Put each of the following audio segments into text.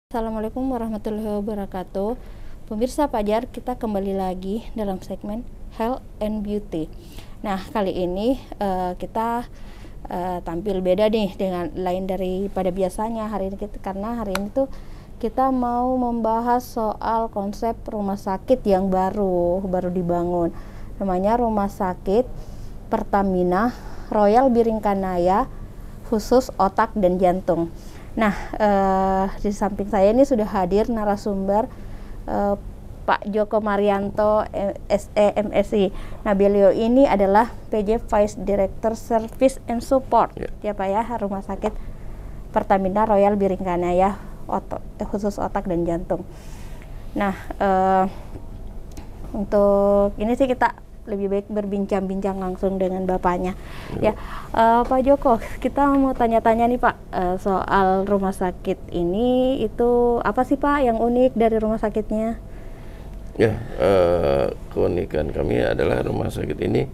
Assalamualaikum warahmatullahi wabarakatuh. Pemirsa Fajar, kita kembali lagi dalam segmen Health and Beauty. Nah, kali ini kita tampil beda nih dengan lain daripada biasanya hari ini karena hari ini tuh kita mau membahas soal konsep rumah sakit yang baru dibangun. Namanya Rumah Sakit Pertamina Royal Biringkanaya khusus otak dan jantung. Nah, di samping saya ini sudah hadir narasumber Pak Joko Marianto, SE MSI. Nah, beliau ini adalah PJ Vice Director Service and Support, ya Pak ya, Rumah Sakit Pertamina Royal Biringkanaya khusus otak dan jantung. Nah, untuk ini sih kita lebih baik berbincang-bincang langsung dengan Bapaknya. Ya, Pak Joko, kita mau tanya-tanya nih Pak, soal rumah sakit ini, itu apa sih Pak yang unik dari rumah sakitnya? Ya, keunikan kami adalah rumah sakit ini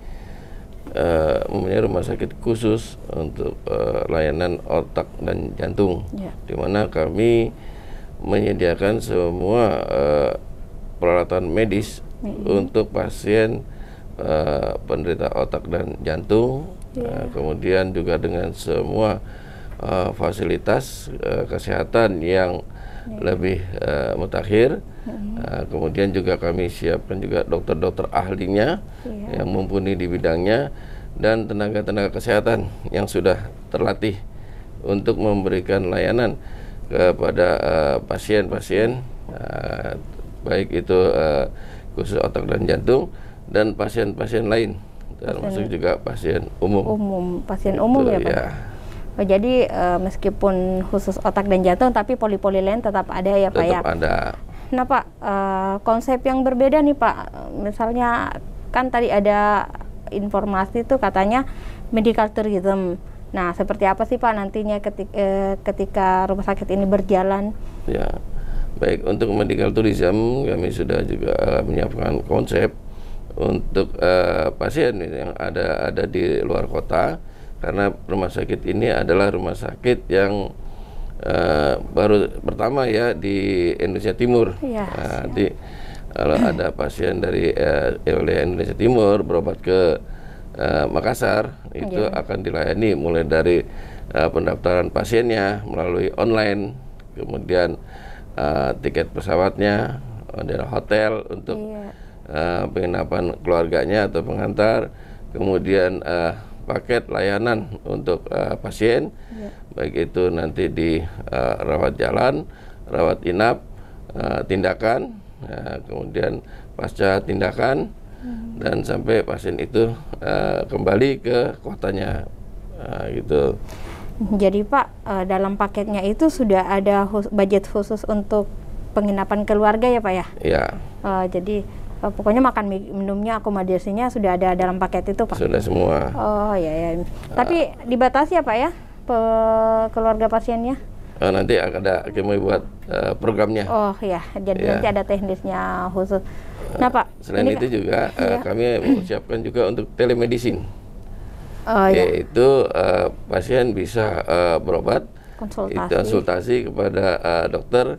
mempunyai rumah sakit khusus untuk layanan otak dan jantung, di mana kami menyediakan semua peralatan medis untuk pasien penderita otak dan jantung, kemudian juga dengan semua fasilitas kesehatan yang lebih mutakhir. Kemudian juga kami siapkan juga dokter-dokter ahlinya yang mumpuni di bidangnya dan tenaga-tenaga kesehatan yang sudah terlatih untuk memberikan layanan kepada pasien-pasien, baik itu khusus otak dan jantung dan pasien-pasien lain, termasuk juga pasien umum. Pasien umum ya Pak? Ya. Oh, jadi meskipun khusus otak dan jantung, tapi poli-poli lain tetap ada ya Pak ya? Tetap ada. Nah Pak, konsep yang berbeda nih Pak, misalnya kan tadi ada informasi tuh katanya medical tourism. Nah, seperti apa sih Pak nantinya ketika rumah sakit ini berjalan? Ya, baik, untuk medical tourism kami sudah juga menyiapkan konsep untuk pasien yang ada di luar kota, karena rumah sakit ini adalah rumah sakit yang baru pertama ya di Indonesia Timur. Nanti kalau ada pasien dari wilayah Indonesia Timur berobat ke Makassar, itu akan dilayani mulai dari pendaftaran pasiennya melalui online, kemudian tiket pesawatnya, dari hotel untuk penginapan keluarganya atau pengantar, kemudian paket layanan untuk pasien, baik itu nanti di rawat jalan, rawat inap, tindakan, kemudian pasca tindakan, dan sampai pasien itu kembali ke kotanya, gitu. Jadi Pak, dalam paketnya itu sudah ada budget khusus untuk penginapan keluarga ya Pak ya? Ya. Jadi pokoknya makan minumnya, akomodasinya sudah ada dalam paket itu Pak? Sudah semua. Oh ya. Tapi dibatasi ya Pak ya, keluarga pasiennya? Nanti ada kami buat programnya. Oh ya, jadi nanti ada teknisnya khusus. Nah Pak, selain itu juga kami menyiapkan juga untuk telemedicine. Yaitu pasien bisa berobat, konsultasi kepada dokter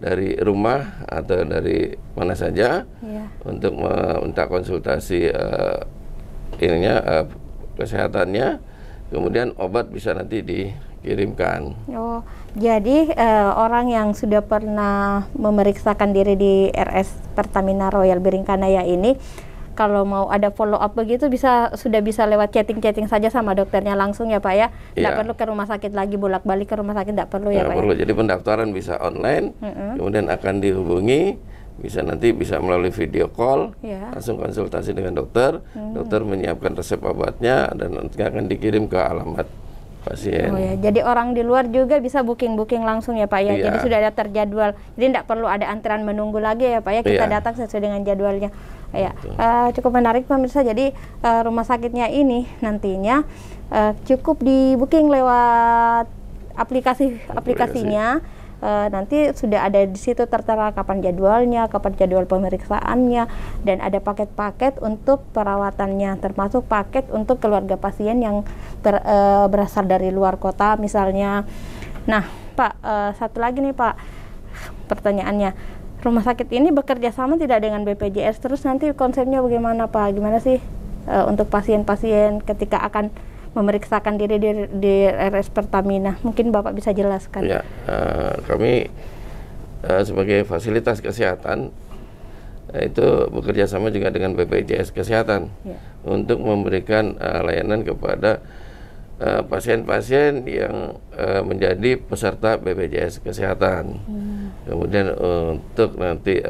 dari rumah atau dari mana saja, untuk meminta konsultasi kesehatannya, kemudian obat bisa nanti dikirimkan. Oh, jadi orang yang sudah pernah memeriksakan diri di RS Pertamina Royal Biringkanaya ini, kalau mau ada follow up begitu sudah bisa lewat chatting saja sama dokternya langsung ya Pak ya? Tidak perlu ke rumah sakit lagi, bolak-balik ke rumah sakit, tidak perlu ya Pak? Perlu. Jadi pendaftaran bisa online, kemudian akan dihubungi, nanti bisa melalui video call, langsung konsultasi dengan dokter, dokter menyiapkan resep obatnya dan nanti akan dikirim ke alamat pasien. Oh ya, jadi orang di luar juga bisa booking langsung ya Pak ya? Jadi sudah ada terjadwal, jadi tidak perlu ada antrean menunggu lagi ya Pak ya? Kita datang sesuai dengan jadwalnya. Cukup menarik pemirsa. Jadi rumah sakitnya ini nantinya cukup di booking lewat aplikasinya. Nanti sudah ada di situ tertera kapan jadwalnya, kapan jadwal pemeriksaannya, dan ada paket-paket untuk perawatannya, termasuk paket untuk keluarga pasien yang berasal dari luar kota misalnya. Nah Pak, satu lagi nih Pak, pertanyaannya, rumah sakit ini bekerja sama tidak dengan BPJS, terus nanti konsepnya bagaimana Pak? Gimana sih untuk pasien-pasien ketika akan memeriksakan diri di RS Pertamina? Mungkin Bapak bisa jelaskan. Ya, kami sebagai fasilitas kesehatan itu bekerja sama juga dengan BPJS Kesehatan untuk memberikan layanan kepada pasien-pasien yang menjadi peserta BPJS Kesehatan. Kemudian untuk nanti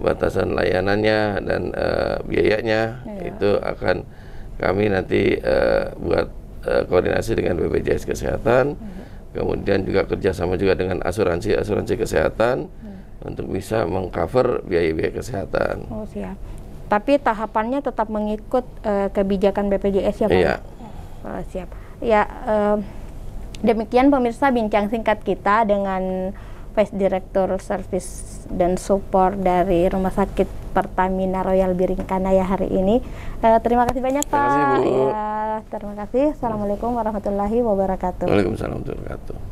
batasan layanannya dan biayanya itu akan kami nanti buat koordinasi dengan BPJS Kesehatan. Kemudian juga kerjasama juga dengan asuransi kesehatan untuk bisa mengcover biaya-biaya kesehatan. Oh siap. Tapi tahapannya tetap mengikut kebijakan BPJS ya Pak? Iya. Siap. Ya, demikian pemirsa bincang singkat kita dengan Vice Director Service dan Support dari Rumah Sakit Pertamina Royal Biringkanaya hari ini. Terima kasih banyak Pak. Terima kasih, Bu. Ya, terima kasih. Assalamualaikum warahmatullahi wabarakatuh. Waalaikumsalam warahmatullahi wabarakatuh.